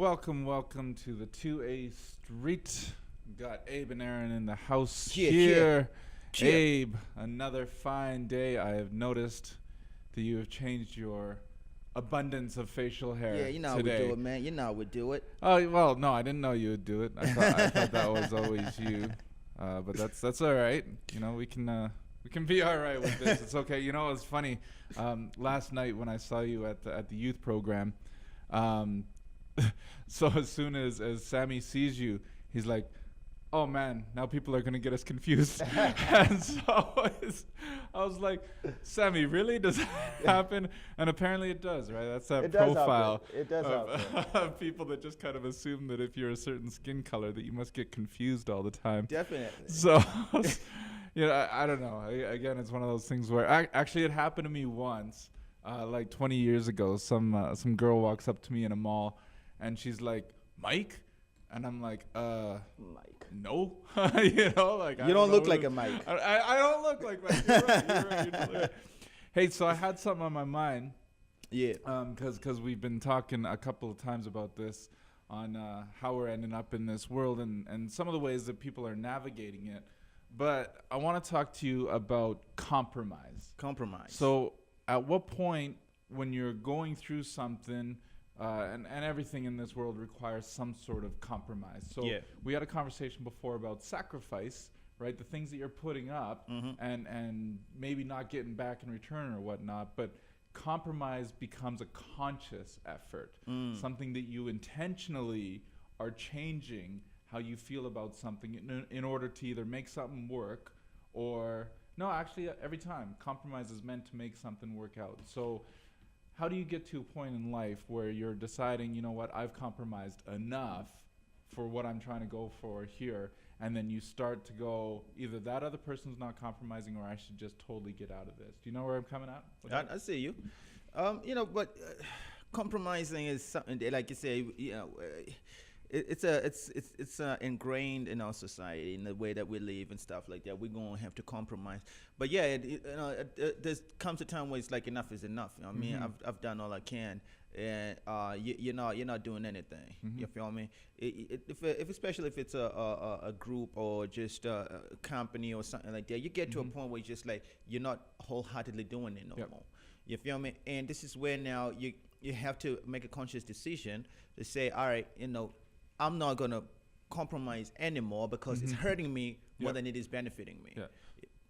Welcome to the 2A Street. Got Abe and Aaron in the house Cheer, here. cheer. Abe, another fine day. I have noticed that you have changed your abundance of facial hair Yeah, you know how we today. do it, man. You know how we do it. Oh, well, no, I didn't know you would do it. I thought that was always you. But that's all right. You know, we can be all right with this. It's okay. You know, it was funny. Last night when I saw you at the youth program, so as soon as Sammy sees you, he's like, "Oh man, now people are gonna get us confused." And so I was like, "Sammy, really? Does that happen?" And apparently it does, right? That's that It does profile happen. It does happen. of people that just kind of assume that if you're a certain skin color, that you must get confused all the time. Definitely. So, I don't know. Again, it's one of those things where actually it happened to me once, like 20 years ago. Some girl walks up to me in a mall, and she's like, "Mike," and I'm like, Mike. "No," you know, like You don't look like a Mike. I don't look like Mike. You're right. You're totally right. Hey, so I had something on my mind. Yeah. Because we've been talking a couple of times about this on how we're ending up in this world and some of the ways that people are navigating it. But I want to talk to you about compromise. Compromise. So at what point when you're going through something, and everything in this world requires some sort of compromise. So Yeah. we had a conversation before about sacrifice, right? The things that you're putting up and maybe not getting back in return or whatnot. But compromise becomes a conscious effort, something that you intentionally are changing how you feel about something in order to either make something work or no, actually every time compromise is meant to make something work out. So how do you get to a point in life where you're deciding, you know what, I've compromised enough for what I'm trying to go for here, and then you start to go, either that other person's not compromising or I should just totally get out of this. Do you know where I'm coming at with that? I see you. But compromising is something that, like you say, it's ingrained in our society in the way that we live and stuff like that. We're gonna have to compromise. But yeah, there comes a time where it's like enough is enough. You know what I mean, I've done all I can, and you're not doing anything. You feel me? Especially if it's a group or just a company or something like that, you get to a point where you're just like you're not wholeheartedly doing it no more. You feel me? And this is where now you have to make a conscious decision to say, all right, I'm not going to compromise anymore because it's hurting me more than it is benefiting me. Yeah.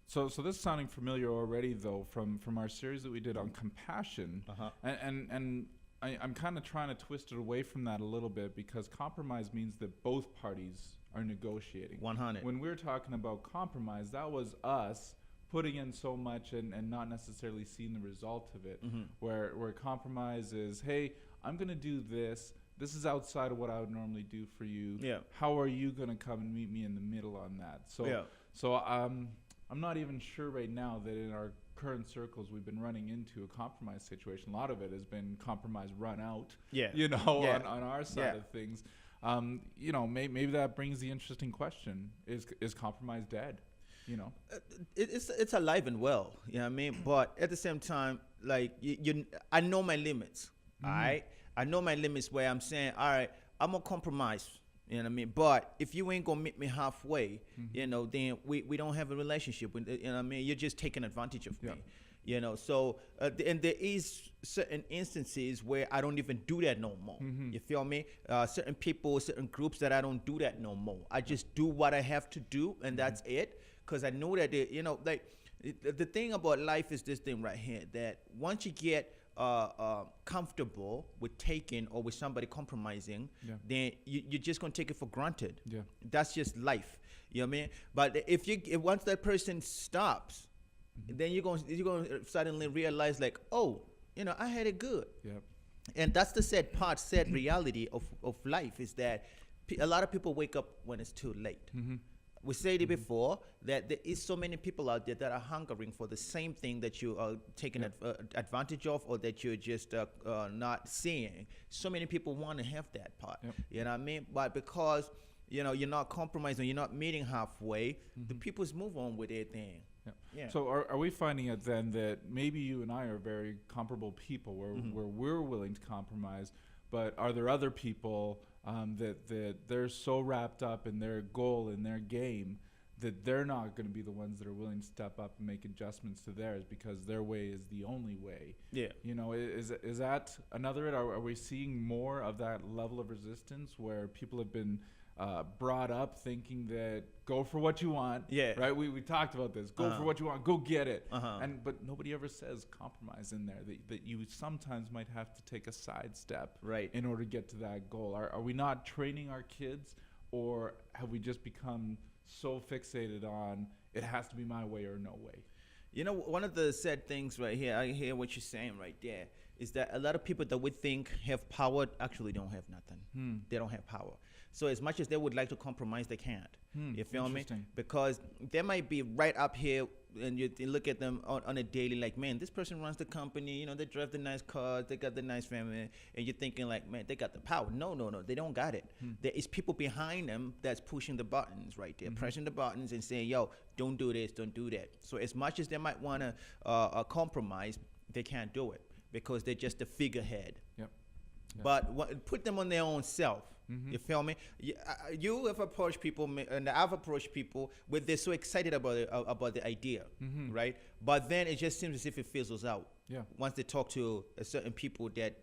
So this is sounding familiar already, though, from our series that we did on compassion. And I'm kind of trying to twist it away from that a little bit because compromise means that both parties are negotiating. 100. When we're talking about compromise, that was us putting in so much and not necessarily seeing the result of it. Where compromise is, hey, I'm going to do this. This is outside of what I would normally do for you. Yeah. How are you going to come and meet me in the middle on that? So I'm not even sure right now that in our current circles we've been running into a compromise situation. A lot of it has been compromise run out. On our side of things. Maybe that brings the interesting question: Is compromise dead? It's alive and well. You know what I mean? But at the same time, like I know my limits. All right. I know my limits where I'm saying, all right, I'm going to compromise, you know what I mean? But if you ain't going to meet me halfway, then we don't have a relationship. You know what I mean? You're just taking advantage of me, So, and there is certain instances where I don't even do that no more. You feel me? Certain people, certain groups that I don't do that no more. I just do what I have to do, and that's it. Because I know that, the thing about life is this thing right here, that once you get comfortable with taking or with somebody compromising, then you're just gonna take it for granted. That's just life. You know what I mean? But if once that person stops, then you're gonna suddenly realize like, oh, I had it good. And that's the sad reality of life is that a lot of people wake up when it's too late. We said it before that there is so many people out there that are hungering for the same thing that you are taking advantage of or that you're just not seeing. So many people want to have that part. You know what I mean? But because you're not compromising, you're not meeting halfway, the people's move on with their thing. So are we finding it then that maybe you and I are very comparable people where we're willing to compromise, but are there other people that they're so wrapped up in their goal and their game that they're not going to be the ones that are willing to step up and make adjustments to theirs because their way is the only way. Yeah. You know, is that another? Are we seeing more of that level of resistance where people have been brought up thinking that go for what you want? Yeah. Right. We talked about this. Go for what you want. Go get it. But nobody ever says compromise in there. That you sometimes might have to take a sidestep. Right. In order to get to that goal. Are we not training our kids, or have we just become so fixated on it has to be my way or no way? You know, one of the sad things right here, I hear what you're saying right there, is that a lot of people that we think have power actually don't have nothing. They don't have power. So as much as they would like to compromise, they can't. You feel me? Because they might be right up here, and you look at them on a daily, like, man, this person runs the company, you know, they drive the nice cars, they got the nice family, and you're thinking like, man, they got the power. No, they don't got it. There is people behind them that's pushing the buttons right there, pressing the buttons and saying, yo, don't do this, don't do that. So as much as they might want to compromise, they can't do it because they're just a figurehead. But put them on their own self. You feel me? You have approached people, and I've approached people where they're so excited about the idea, right? But then it just seems as if it fizzles out. Once they talk to a certain people that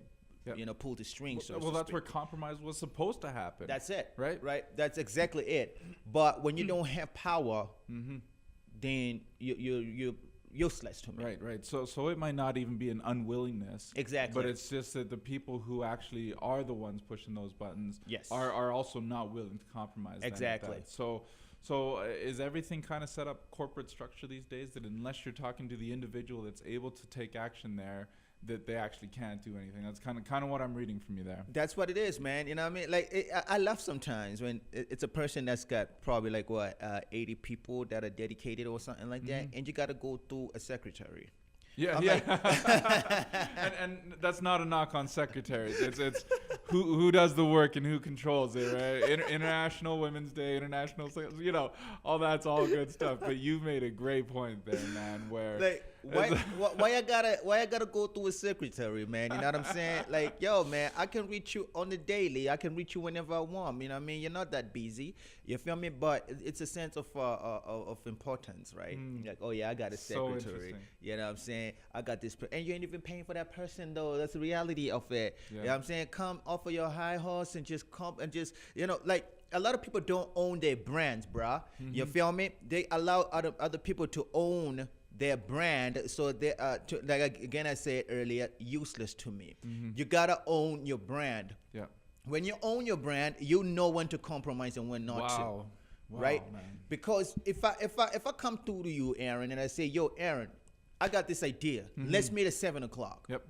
you know, pull the strings. Well, that's where compromise was supposed to happen. That's it. Right. That's exactly it. But when you don't have power, then you're useless to me. Right. So it might not even be an unwillingness. Exactly. But it's just that the people who actually are the ones pushing those buttons Yes. are also not willing to compromise. Exactly. So is everything kind of set up corporate structure these days that unless you're talking to the individual that's able to take action there, that they actually can't do anything? That's kind of what I'm reading from you there. That's what it is, man. You know what I mean? Like, I laugh sometimes when it's a person that's got probably like 80 people that are dedicated or something like that, and you got to go through a secretary. Yeah. and that's not a knock on secretaries. It's who does the work and who controls it, right? International Women's Day, International, you know, all that's all good stuff. But you made a great point there, man. Where like, why I gotta go through a secretary, man? You know what I'm saying? Like, yo, man, I can reach you on the daily. I can reach you whenever I want. You know what I mean? You're not that busy. You feel me? But it's a sense of importance, right? Like, oh yeah, I got a secretary. You know what I'm saying? I got this, and you ain't even paying for that person though. That's the reality of it. You know what I'm saying? Come off of your high horse and just come and just, you know, like, a lot of people don't own their brands, bruh. You feel me? They allow other people to own their brand, so they like again I said earlier, useless to me. You gotta own your brand. Yeah. When you own your brand, you know when to compromise and when not to. Wow, right? Man. Because if I come through to you, Aaron, and I say, yo, Aaron, I got this idea. Let's meet at 7 o'clock. Yep.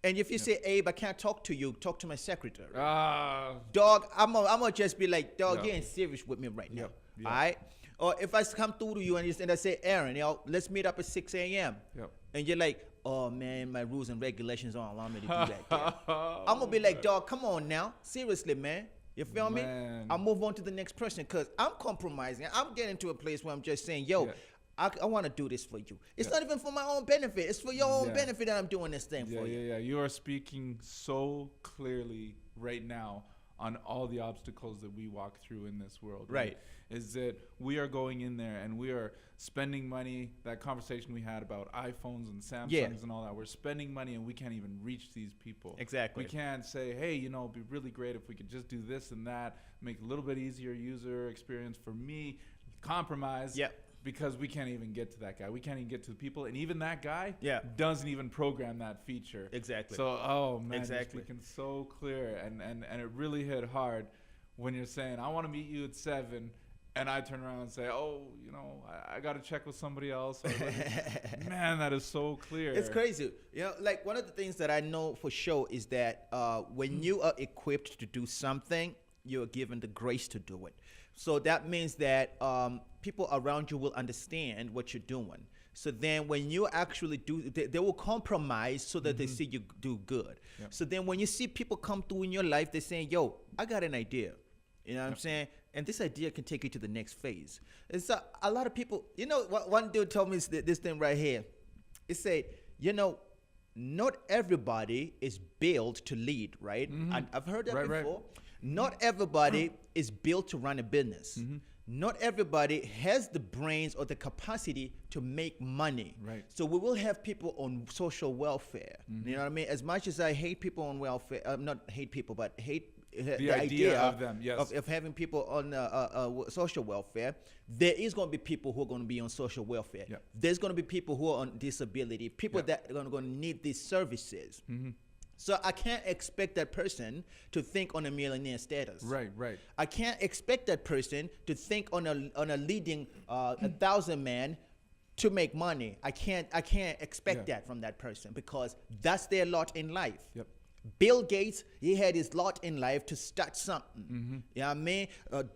And if you say, Abe, I can't talk to you, talk to my secretary. Dog, I'm gonna just be like, dog, you ain't serious with me right now. All right? Or if I come through to you and I say, Aaron, yo, let's meet up at 6 a.m. Yep. And you're like, oh, man, my rules and regulations don't allow me to do that. I'm going to be like, dog, come on now. Seriously, man. You feel me? I'll move on to the next person because I'm compromising. I'm getting to a place where I'm just saying, yo, I want to do this for you. It's not even for my own benefit. It's for your own benefit that I'm doing this thing for you. Yeah. You are speaking so clearly right now on all the obstacles that we walk through in this world. Right. Is that we are going in there and we are spending money. That conversation we had about iPhones and Samsungs and all that. We're spending money and we can't even reach these people. Exactly. We can't say, hey, you know, it'd be really great if we could just do this and that, make it a little bit easier user experience for me, compromise. Yep. Because we can't even get to that guy. We can't even get to the people. And even that guy doesn't even program that feature. Exactly. So, oh, man, exactly. You're speaking so clear. And it really hit hard when you're saying, I want to meet you at 7. And I turn around and say, oh, you know, I got to check with somebody else. Man, that is so clear. It's crazy. You know, like one of the things that I know for sure is that when you are equipped to do something, you're given the grace to do it. So that means that people around you will understand what you're doing. So then when you actually do, they will compromise so that they see you do good. Yep. So then when you see people come through in your life, they're saying, yo, I got an idea. You know what I'm saying? And this idea can take you to the next phase. And so a lot of people, you know, one dude told me this thing right here. It said, you know, not everybody is built to lead, right? I've heard that Right, right. before. Not everybody is built to run a business. Not everybody has the brains or the capacity to make money. Right. So we will have people on social welfare. You know what I mean? As much as I hate people on welfare, not hate people, but hate the idea of them, yes. of having people on social welfare, there is going to be people who are going to be on social welfare. Yep. There's going to be people who are on disability, people Yep. that are going to need these services. So I can't expect that person to think on a millionaire status. Right, right. I can't expect that person to think on a leading 1,000 man to make money. I can't expect that from that person because that's their lot in life. Yep. Bill Gates, he had his lot in life to start something. You know what I mean?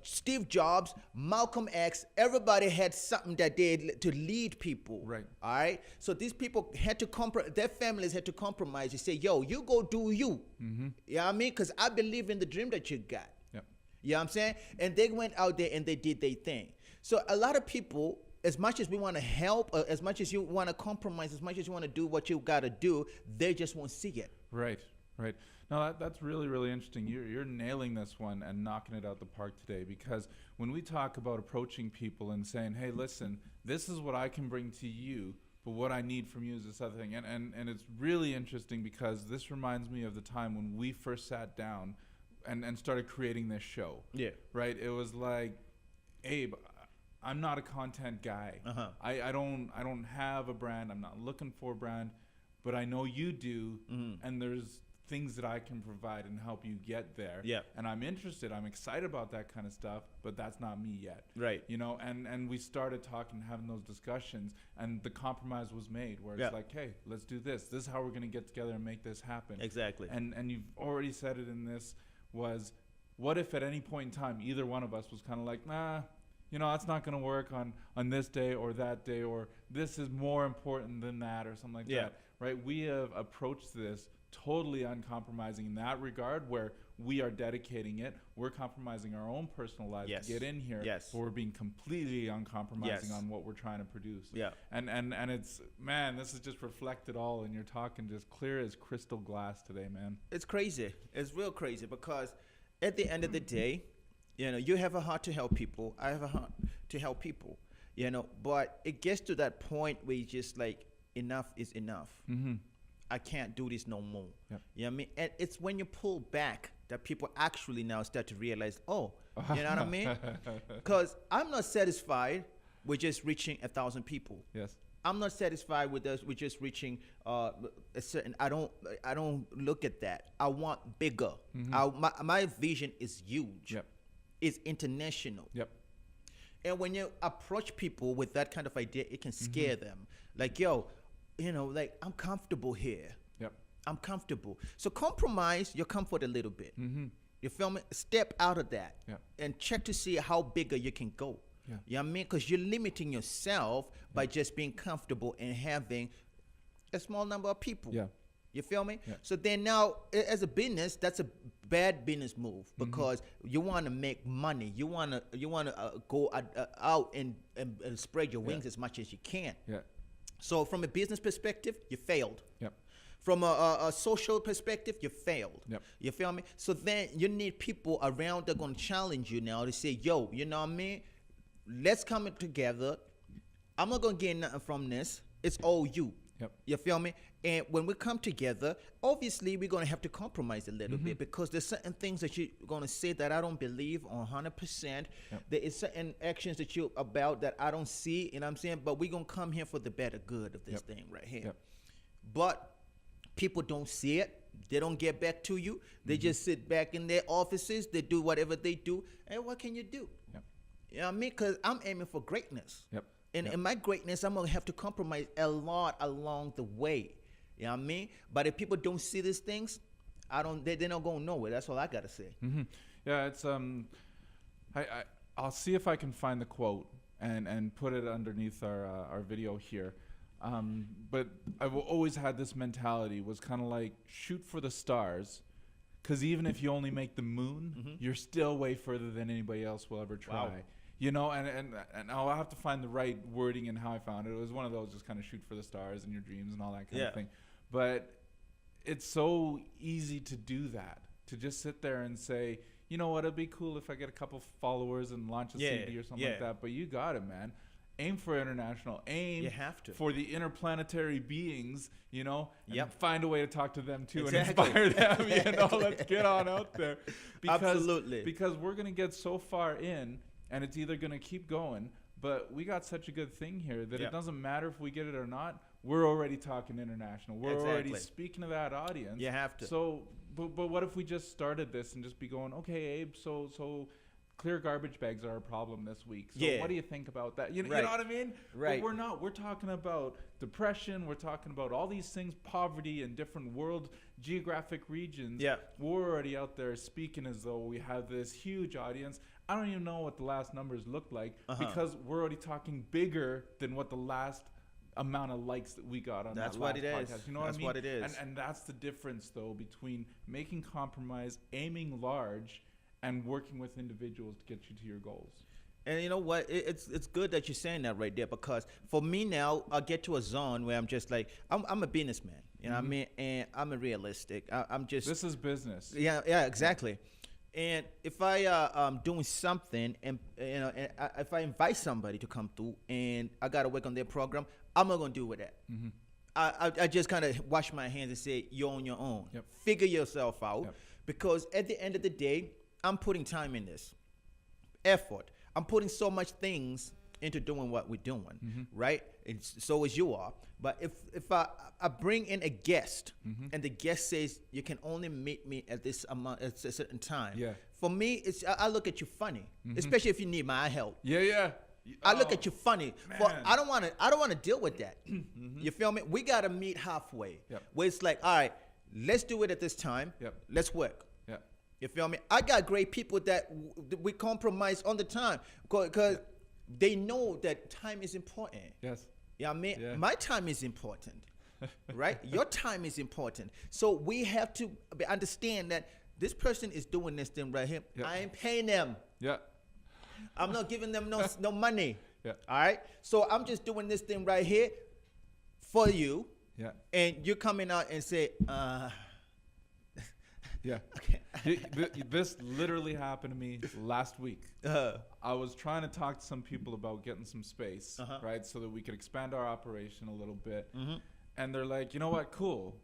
Steve Jobs, Malcolm X, everybody had something that they to lead people. Right. All right. So these people had to their families had to compromise. You say, yo, you go do you. You know what I mean? Because I believe in the dream that you got. Yep. You know what I'm saying? And they went out there and they did their thing. So a lot of people, as much as we want to help, as much as you want to compromise, as much as you want to do what you got to do, they just won't see it. Right. Right. No, that's really, really interesting. You're nailing this one and knocking it out the park today, because when we talk about approaching people and saying, hey, listen, this is what I can bring to you, but what I need from you is this other thing. And it's really interesting because this reminds me of the time when we first sat down and started creating this show. Yeah. Right. It was like, Abe, I'm not a content guy. I don't have a brand. I'm not looking for a brand, but I know you do. And there's things that I can provide and help you get there. Yeah. And I'm interested. I'm excited about that kind of stuff, but that's not me yet. Right. You know, and we started talking, having those discussions, and the compromise was made where it's like, hey, let's do this. This is how we're going to get together and make this happen. Exactly. And you've already said it in this was, what if at any point in time, either one of us was kind of like, nah, you know, that's not going to work on this day or that day, or this is more important than that, or something like that. Right. We have approached this totally uncompromising in that regard, where we are dedicating it. We're compromising our own personal lives to get in here, but we're being completely uncompromising on what we're trying to produce. Yeah. And it's, man, this is just reflected all, and you're talking just clear as crystal glass today, man. It's crazy. It's real crazy because at the end of the day, you know, you have a heart to help people. I have a heart to help people, you know, but it gets to that point where you just like, enough is enough. I can't do this no more. Yep. You know what I mean? And it's when you pull back that people actually now start to realize, oh, you know what I mean? Because I'm not satisfied with just reaching 1,000 people. Yes. I'm not satisfied with us with just reaching a certain. I don't look at that. I want bigger. My vision is huge. Yep. It's international. Yep. And when you approach people with that kind of idea, it can scare them. Like, yo, you know, like, I'm comfortable here. Yep. I'm comfortable. So compromise your comfort a little bit. You feel me? Step out of that and check to see how bigger you can go. Yeah. You know what I mean? Because you're limiting yourself by just being comfortable and having a small number of people. Yeah. You feel me? Yeah. So then now, as a business, that's a bad business move because you want to make money. You want to go out and spread your wings as much as you can. Yeah. So from a business perspective, you failed. Yep. From a social perspective, you failed. Yep. You feel me? So then you need people around that are going to challenge you now to say, yo, you know what I mean? Let's come together. I'm not going to get nothing from this. It's all you. Yep. You feel me? And when we come together, obviously we're going to have to compromise a little bit because there's certain things that you're going to say that I don't believe 100%. Yep. There is certain actions that you're about that I don't see, you know what I'm saying? But we're going to come here for the better good of this thing right here. Yep. But people don't see it. They don't get back to you. They just sit back in their offices. They do whatever they do. And what can you do? Yep. You know what I mean? Because I'm aiming for greatness. Yep. And in my greatness, I'm going to have to compromise a lot along the way. You know what I mean? But if people don't see these things, they're not going nowhere. That's all I got to say. Yeah, it's I'll see if I can find the quote and put it underneath our video here. But I've always had this mentality, was kind of like, shoot for the stars, because even if you only make the moon, you're still way further than anybody else will ever try. Wow. You know, and I'll have to find the right wording and how I found it. It was one of those just kind of shoot for the stars in your dreams and all that kind of thing. But it's so easy to do that, to just sit there and say, you know what, it'd be cool if I get a couple followers and launch a CD or something like that. But you got it, man. Aim for international. Aim You have to. for the interplanetary beings, you know, and Yep. find a way to talk to them too Exactly. and inspire them, you know, let's get on out there. Absolutely. Because we're going to get so far in, and it's either going to keep going, but we got such a good thing here that it doesn't matter if we get it or not. We're already talking international. We're already speaking to that audience. You have to. So, but what if we just started this and just be going, okay, Abe, so clear garbage bags are a problem this week. So what do you think about that? You know what I mean? Right. But we're not. We're talking about depression. We're talking about all these things, poverty in different world geographic regions. Yeah. We're already out there speaking as though we have this huge audience. I don't even know what the last numbers look like because we're already talking bigger than what the last amount of likes that we got on That's that what last it podcast. is. You know what I mean? That's what it is. And that's the difference, though, between making compromise, aiming large, and working with individuals to get you to your goals. And you know what? It's good that you're saying that right there, because for me now, I get to a zone where I'm just like, I'm a businessman. You know what I mean? And I'm a realistic. I'm just. This is business. Yeah, exactly. And if I doing something, and if I invite somebody to come through, and I gotta work on their program, I'm not gonna do with that. I just kind of wash my hands and say, you're on your own. Yep. Figure yourself out, Yep. because at the end of the day, I'm putting time in this, effort. I'm putting so much things into doing what we're doing, right? And so as you are. But if I bring in a guest, and the guest says you can only meet me at this amount at a certain time, for me, I look at you funny, especially if you need my help. I look at you funny. But I don't want to deal with that. You feel me? We got to meet halfway. Where it's like, all right, let's do it at this time. Let's work. You feel me? I got great people that we compromise on the time, because they know that time is important. Yes. You know what I mean? My time is important, right? Your time is important. So we have to understand that this person is doing this thing right here. I ain't paying them. I'm not giving them no money. All right? So I'm just doing this thing right here for you. And you're coming out and say, This literally happened to me last week. I was trying to talk to some people about getting some space, right, so that we could expand our operation a little bit. And they're like, you know what, cool.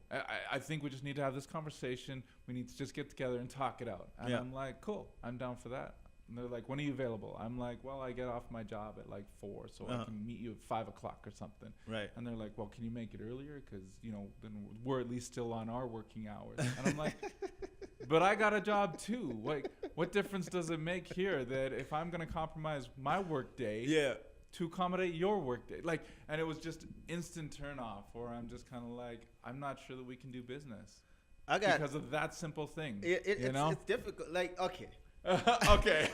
I think we just need to have this conversation. We need to just get together and talk it out. And I'm like, cool, I'm down for that. And they're like, when are you available? I'm like, well, I get off my job at like 4, so I can meet you at 5 o'clock or something. Right. And they're like, well, can you make it earlier? Because, you know, then we're at least still on our working hours. And I'm like, but I got a job too. Like, what difference does it make here that if I'm going to compromise my work day to accommodate your work day? Like, and it was just instant turn off, or I'm just kind of like, I'm not sure that we can do business because of that simple thing. It's difficult. Like, okay. Okay.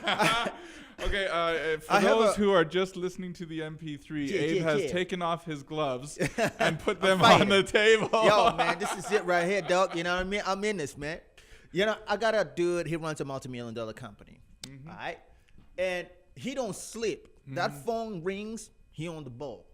For those who are just listening to the MP3, Abe has taken off his gloves and put them on the table. Yo, man, this is it right here, dog. You know what I mean? I'm in this, man. You know, I got a dude, he runs a multi-million-dollar company. All right? And he don't sleep. That phone rings, he on the ball.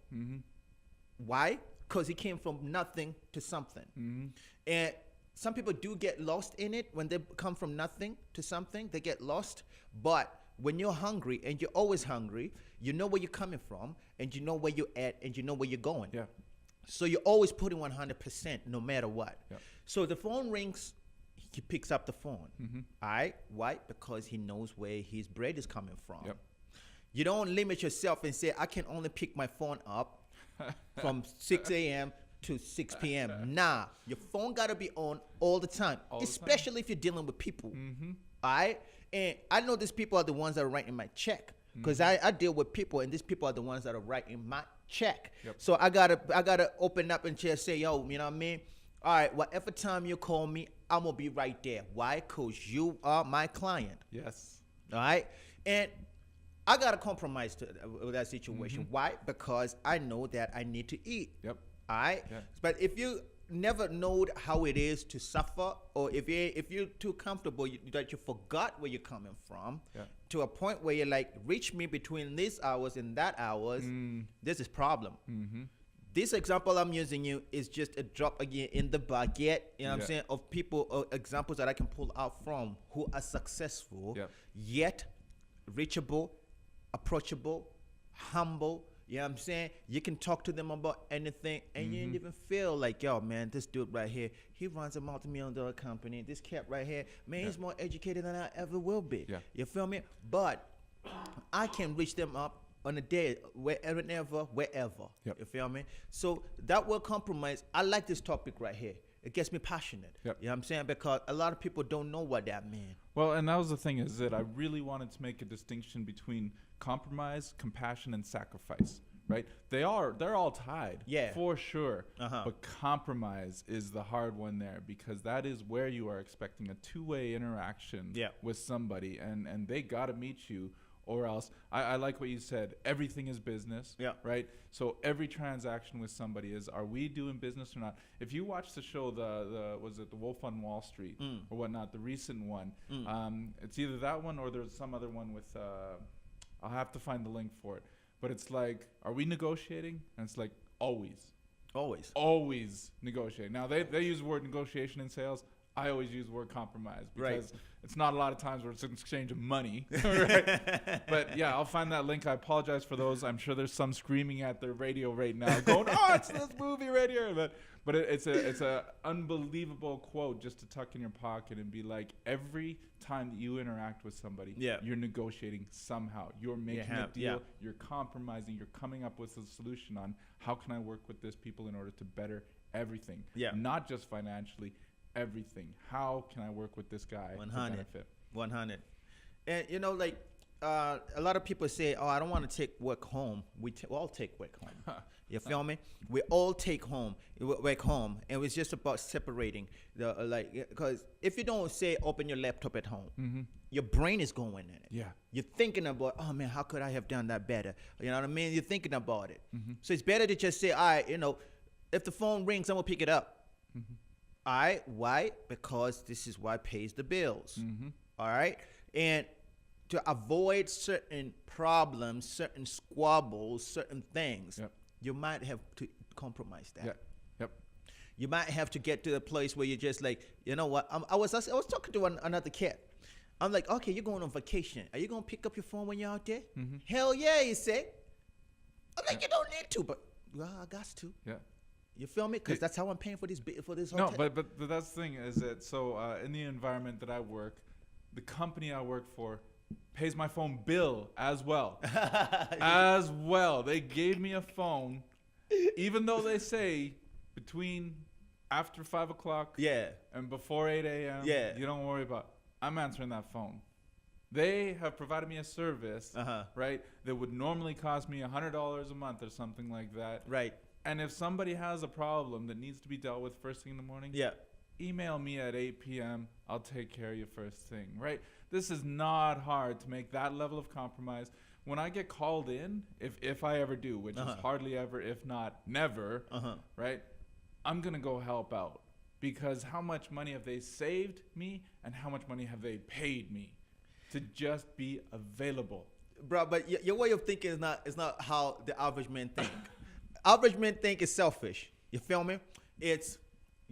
Why? Because he came from nothing to something. And some people do get lost in it when they come from nothing to something. They get lost. But when you're hungry, and you're always hungry, you know where you're coming from, and you know where you're at, and you know where you're going. So you're always putting 100% no matter what. So the phone rings, he picks up the phone. All right? Why? Because he knows where his bread is coming from. You don't limit yourself and say, I can only pick my phone up from 6 a.m. to 6 p.m. Nah, your phone got to be on all the time, especially if you're dealing with people. All right? And I know these people are the ones that are writing my check, because I deal with people, and these people are the ones that are writing my check. So I gotta open up and just say, yo, you know what I mean? All right, whatever time you call me, I'm going to be right there. Why? Because you are my client. Yes. All right? And I got to compromise with that situation. Why? Because I know that I need to eat. All right? But if you never know how it is to suffer, or if you're too comfortable that you forgot where you're coming from, to a point where you're like, reach me between these hours and that hours, this is problem. This example I'm using you is just a drop again in the bucket, you know what I'm saying, of people, examples that I can pull out from who are successful, yet reachable, approachable, humble. You know what I'm saying? You can talk to them about anything, and you didn't even feel like, yo, man, this dude right here, he runs a multi-million-dollar company. This cat right here, man, he's more educated than I ever will be. You feel me? But I can reach them up on a day, wherever. You feel me? So that word compromise, I like this topic right here. It gets me passionate. You know what I'm saying? Because a lot of people don't know what that means. Well, and that was the thing, is that I really wanted to make a distinction between compromise, compassion, and sacrifice, right? They're all tied, for sure. But compromise is the hard one there, because that is where you are expecting a two-way interaction with somebody, and they got to meet you, or else. I like what you said. Everything is business, right? So every transaction with somebody is, are we doing business or not? If you watch the show, was it The Wolf on Wall Street or whatnot, the recent one, it's either that one or there's some other one with, I'll have to find the link for it. But it's like, are we negotiating? And it's like, always negotiating. Now, they use the word negotiation in sales. I always use the word compromise, because it's not a lot of times where it's an exchange of money. Right? But yeah, I'll find that link. I apologize for those. I'm sure there's some screaming at their radio right now going, oh, it's this movie right here. But it's a unbelievable quote just to tuck in your pocket and be like, every time that you interact with somebody, you're negotiating somehow. You're making a deal. You're compromising. You're coming up with a solution on how can I work with this people in order to better everything. Not just financially. Everything. How can I work with this guy 100, to benefit? 100. And you know, like a lot of people say, "Oh, I don't want to take work home." We all take work home. You feel me? We all take work home, and it's just about separating the because if you don't say open your laptop at home, your brain is going in it. You're thinking about, oh man, how could I have done that better? You know what I mean? You're thinking about it. So it's better to just say, all right, you know, if the phone rings, I'm gonna pick it up. All right, why? Because this is what pays the bills. All right, and to avoid certain problems, certain squabbles, certain things, you might have to compromise that. You might have to get to the place where you're just like, you know what? I was talking to another kid. I'm like, okay, you're going on vacation. Are you gonna pick up your phone when you're out there? Hell yeah, he said. I'm like, you don't need to, but well, I got to. You feel me? Because that's how I'm paying for this hotel. No, but that's the thing, is that in the environment that I work, the company I work for pays my phone bill as well. As well. They gave me a phone, even though they say between after 5 o'clock and before 8 a.m., you don't worry about it. I'm answering that phone. They have provided me a service, right, that would normally cost me $100 a month or something like that. Right. And if somebody has a problem that needs to be dealt with first thing in the morning, email me at 8 p.m. I'll take care of you first thing, right? This is not hard to make that level of compromise. When I get called in, if I ever do, which is hardly ever, if not never, right, I'm going to go help out. Because how much money have they saved me, and how much money have they paid me to just be available? Bro, but your way of thinking is not how the average man think. Average men think it's selfish. You feel me? It's,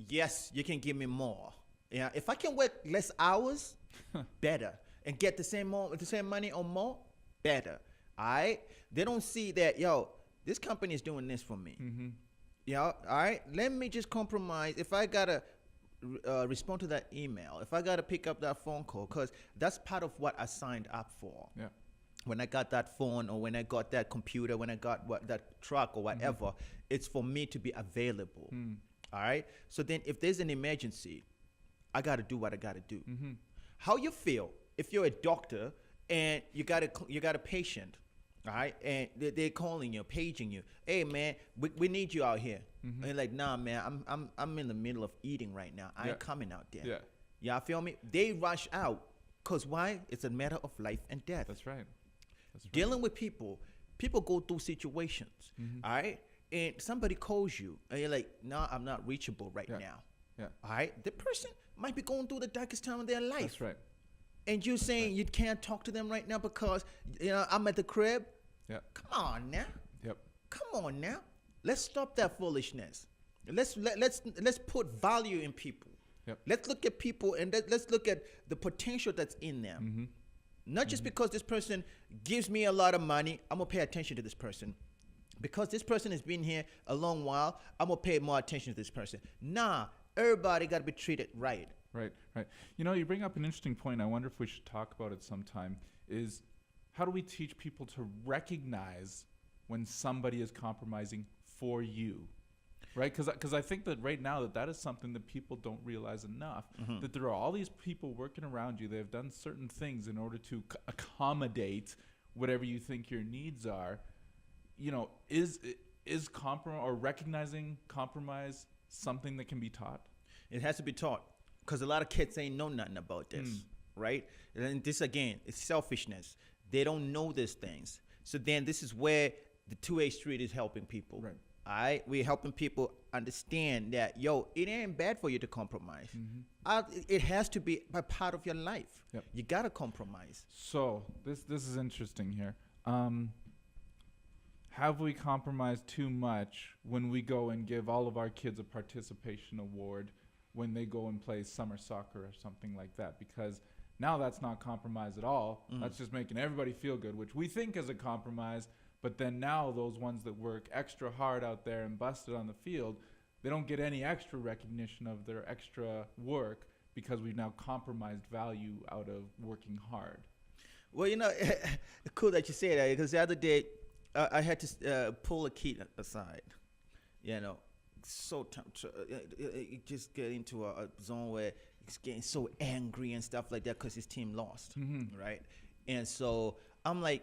yes, you can give me more. Yeah, if I can work less hours, better, and get the same money or more, better. All right? They don't see that, yo, this company is doing this for me. You know, all right? Let me just compromise. If I gotta respond to that email, if I gotta pick up that phone call, because that's part of what I signed up for. When I got that phone, or when I got that computer, when I got that truck or whatever, it's for me to be available. All right? So then if there's an emergency, I got to do what I got to do. How you feel if you're a doctor and you got a patient, all right, and they're calling you, paging you, hey, man, we need you out here. And you're like, nah, man, I'm in the middle of eating right now. I ain't coming out there. Y'all feel me? They rush out. Because why? It's a matter of life and death. That's right. Dealing with people go through situations, all right? And somebody calls you, and you're like, no, I'm not reachable right now. All right? The person might be going through the darkest time of their life. That's right. And you're saying you can't talk to them right now because, you know, I'm at the crib? Come on now. Come on now. Let's stop that foolishness. Let's put value in people. Yep. Let's look at people and let's look at the potential that's in them. Mm-hmm. Not just because this person gives me a lot of money, I'm gonna pay attention to this person. Because this person has been here a long while, I'm gonna pay more attention to this person. Nah, everybody gotta be treated right. Right, right. You know, you bring up an interesting point. I wonder if we should talk about it sometime. Is how do we teach people to recognize when somebody is compromising for you? Right, because I think that right now that is something that people don't realize enough. Mm-hmm. That there are all these people working around you. They have done certain things in order to accommodate whatever you think your needs are. You know, is compromise or recognizing compromise something that can be taught? It has to be taught because a lot of kids ain't know nothing about this, right? And this again, it's selfishness. They don't know these things. So then this is where the 2A street is helping people. Right. All right, we're helping people understand that, it ain't bad for you to compromise. It has to be a part of your life. Yep. You gotta compromise. So this is interesting here. Have we compromised too much when we go and give all of our kids a participation award when they go and play summer soccer or something like that? Because now that's not compromise at all. That's just making everybody feel good, which we think is a compromise. But then now those ones that work extra hard out there and busted on the field, they don't get any extra recognition of their extra work because we've now compromised value out of working hard. Well, cool that you say that because the other day I had to pull a kid aside. So just get into a zone where he's getting so angry and stuff like that because his team lost, right? And so I'm like,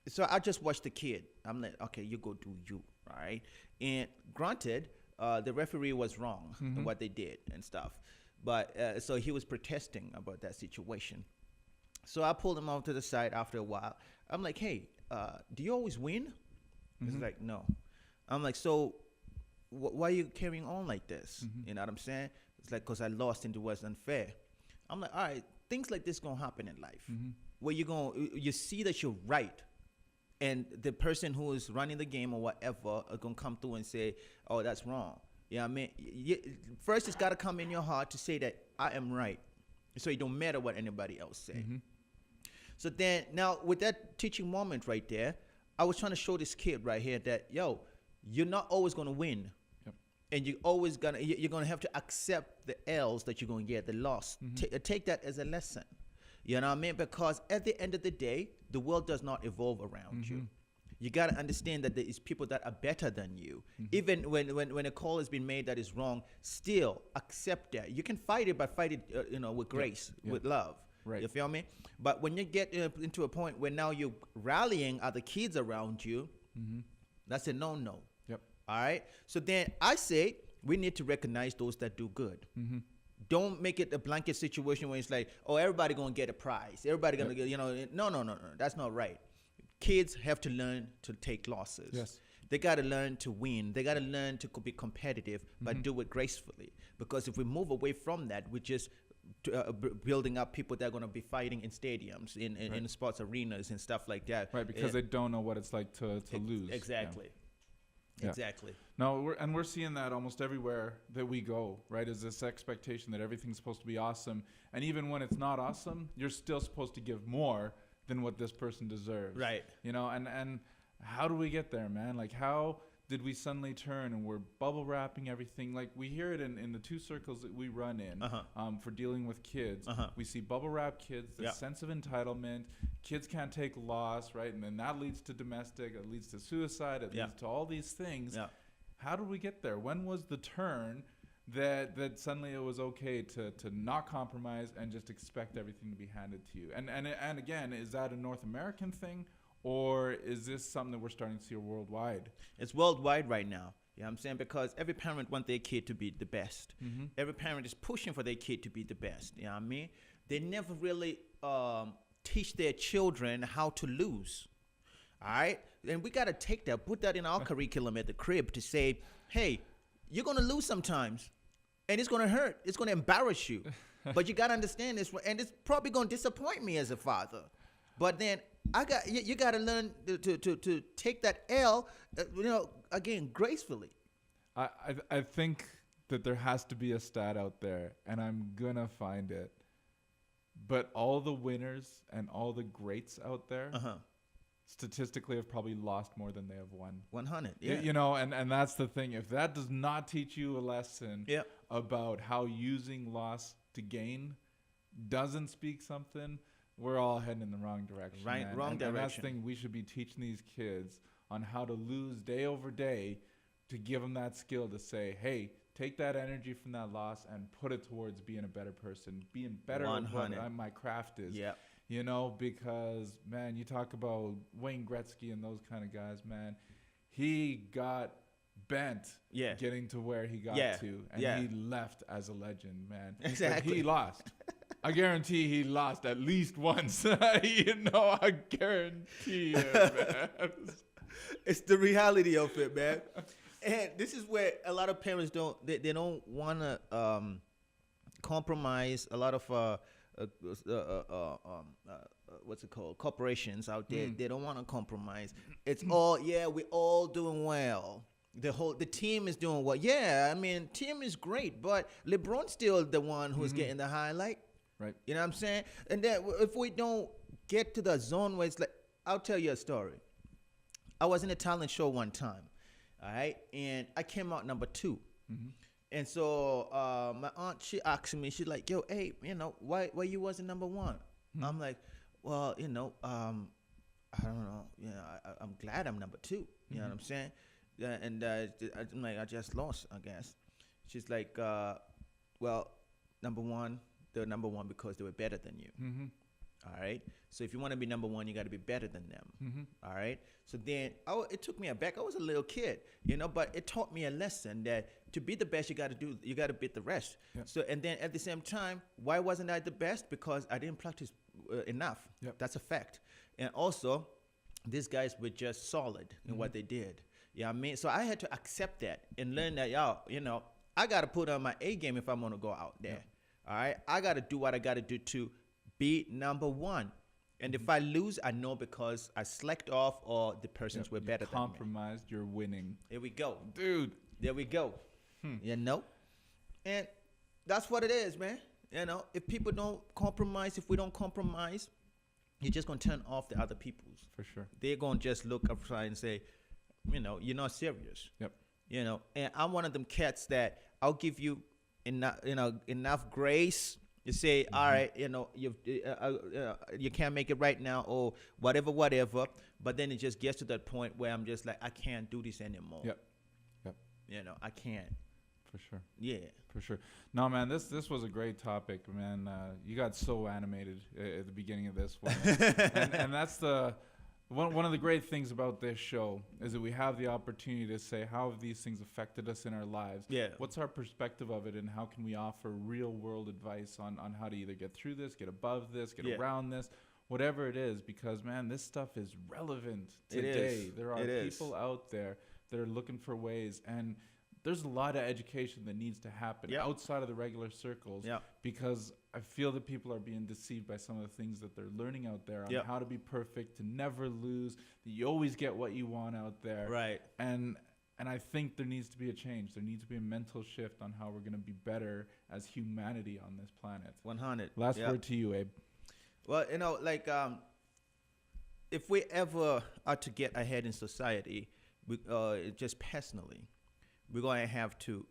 so I just watched the kid. I'm like, okay, you go do you, right? And granted, the referee was wrong in what they did and stuff. But so he was protesting about that situation. So I pulled him off to the side after a while. I'm like, hey, do you always win? He's like, no. I'm like, so why are you carrying on like this? You know what I'm saying? It's like, because I lost and it was unfair. I'm like, all right, things like this going to happen in life. Where you see that you're right. And the person who is running the game or whatever are going to come through and say, oh, that's wrong. You know what I mean? First, it's got to come in your heart to say that I am right. So it don't matter what anybody else say. So then, now, with that teaching moment right there, I was trying to show this kid right here that, you're not always going to win. Yep. And you're always going to have to accept the L's that you're going to get, the loss. Take that as a lesson. You know what I mean? Because at the end of the day, the world does not evolve around you. You got to understand that there is people that are better than you. Even when a call has been made that is wrong, still accept that. You can fight it, but fight it with grace, with love. Right. You feel me? But when you get into a point where now you're rallying other kids around you, that's a no-no. Yep. All right? So then I say we need to recognize those that do good. Don't make it a blanket situation where it's like, oh, everybody going to get a prize. Everybody going to get, no. That's not right. Kids have to learn to take losses. Yes. They got to learn to win. They got to learn to be competitive, but do it gracefully. Because if we move away from that, we're just building up people that are going to be fighting in stadiums, in sports arenas and stuff like that. Right, because they don't know what it's like to lose. Exactly. Yeah. Exactly. No, we're seeing that almost everywhere that we go, right? Is this expectation that everything's supposed to be awesome. And even when it's not awesome, you're still supposed to give more than what this person deserves. Right. And how do we get there, man? Like, how did we suddenly turn and we're bubble wrapping everything? Like, we hear it in the two circles that we run in for dealing with kids. We see bubble wrap kids, the sense of entitlement. Kids can't take loss, right? And then that leads to domestic, it leads to suicide, it leads to all these things. How did we get there? When was the turn that suddenly it was okay to not compromise and just expect everything to be handed to you? And again, is that a North American thing? Or is this something that we're starting to see worldwide? It's worldwide right now. You know what I'm saying? Because every parent wants their kid to be the best. Every parent is pushing for their kid to be the best. You know what I mean? They never really teach their children how to lose. All right? And we got to take that, put that in our curriculum at the crib to say, hey, you're going to lose sometimes. And it's going to hurt. It's going to embarrass you. But you got to understand this. And it's probably going to disappoint me as a father. But then you got to learn to take that L, again, gracefully. I think that there has to be a stat out there, and I'm gonna find it. But all the winners and all the greats out there, statistically, have probably lost more than they have won. 100, yeah. And that's the thing. If that does not teach you a lesson about how using loss to gain doesn't speak something, we're all heading in the wrong direction. Right, man. wrong direction. And that's the thing. We should be teaching these kids on how to lose day over day, to give them that skill to say, hey, take that energy from that loss and put it towards being a better person, being better at what my craft is. Yeah. Because, man, you talk about Wayne Gretzky and those kind of guys, man. He got bent getting to where he got to, and he left as a legend, man. Exactly. But he lost. I guarantee he lost at least once. I guarantee it, man. It's the reality of it, man. And this is where a lot of parents don't want to compromise. A lot of what's it called? Corporations out there. They don't want to compromise. It's all we're all doing well. The team is doing well. Yeah, I mean, team is great, but LeBron's still the one who's getting the highlight. Right. You know what I'm saying? And then if we don't get to the zone where it's like, I'll tell you a story. I was in a talent show one time. All right, and I came out number 2, and so my aunt, she asked me, she's like, "Yo, Abe, why you wasn't number 1?" I'm like, "Well, I don't know. I'm glad I'm number 2. You know what I'm saying?" And I'm like, I just lost, I guess. She's like, "Well, number 1, they're number 1 because they were better than you." All right. So if you want to be number 1, you got to be better than them. All right. So then it took me aback. I was a little kid, but it taught me a lesson that to be the best, you got to beat the rest. Yep. So, and then at the same time, why wasn't I the best? Because I didn't practice enough. Yep. That's a fact. And also, these guys were just solid in what they did. Yeah, I mean, so I had to accept that and learn that, I got to put on my A game if I'm going to go out there. Yep. All right. I got to do what I got to do to be number 1. And if I lose, I know because I slacked off or the persons were better than me. Compromised, you're winning. Here we go. Dude. There we go. And that's what it is, man. If people don't compromise, if we don't compromise, you're just going to turn off the other people's. For sure. They're going to just look upside and say, you're not serious. Yep. And I'm one of them cats that I'll give you enough grace. You say, all right, you can't make it right now or whatever. But then it just gets to that point where I'm just like, I can't do this anymore. Yep. I can't. For sure. Yeah. For sure. No, man, this was a great topic, man. You got so animated at the beginning of this one. and that's one of the great things about this show is that we have the opportunity to say, how have these things affected us in our lives? Yeah. What's our perspective of it, and how can we offer real world advice on how to either get through this, get above this, get around this, whatever it is, because, man, this stuff is relevant today. There are people out there that are looking for ways, and there's a lot of education that needs to happen outside of the regular circles because I feel that people are being deceived by some of the things that they're learning out there on how to be perfect, to never lose, that you always get what you want out there. Right. And I think there needs to be a change. There needs to be a mental shift on how we're going to be better as humanity on this planet. 100. Last word to you, Abe. Well, if we ever are to get ahead in society, just personally, we're going to have to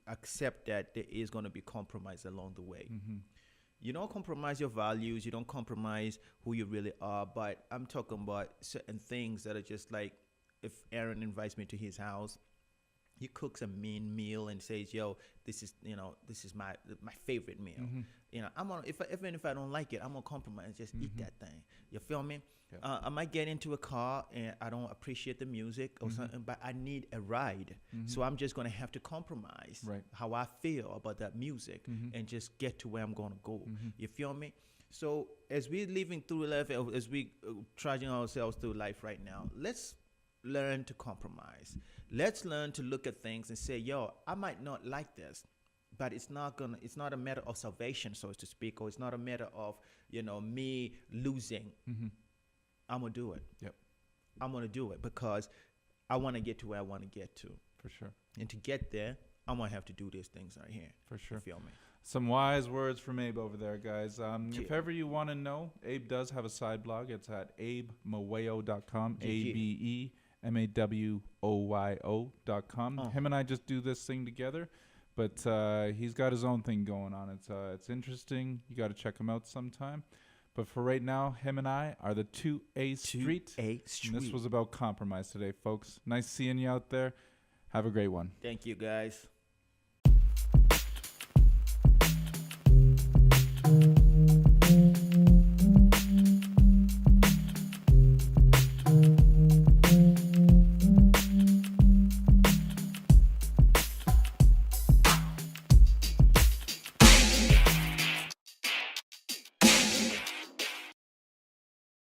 accept that there is going to be compromise along the way. You don't compromise your values. You don't compromise who you really are. But I'm talking about certain things that are just like, if Aaron invites me to his house, he cooks a mean meal and says, "Yo, this is my favorite meal." Even if I don't like it, I'm gonna compromise. Just eat that thing. You feel me? Yep. I might get into a car and I don't appreciate the music or something, but I need a ride, so I'm just gonna have to compromise how I feel about that music and just get to where I'm gonna go. You feel me? So as we're living through life, as we trudging ourselves through life right now, let's learn to compromise. Let's learn to look at things and say, yo, I might not like this, but it's not a matter of salvation, so to speak, or it's not a matter of, me losing. I'm gonna do it. Yep. I'm gonna do it because I want to get to where I want to get to, For sure. and to get there, I'm gonna have to do these things right here. For sure. You feel me? Some wise words from Abe over there, guys. If Yeah. ever you want to know, Abe does have a side blog. It's at abemaweo.com, Yeah. ABEMAWOYO.com. Him and I just do this thing together, but he's got his own thing going on. It's interesting. You got to check him out sometime. But for right now, him and I are the 2A Street. 2A Street. And this was about compromise today, folks. Nice seeing you out there. Have a great one. Thank you, guys.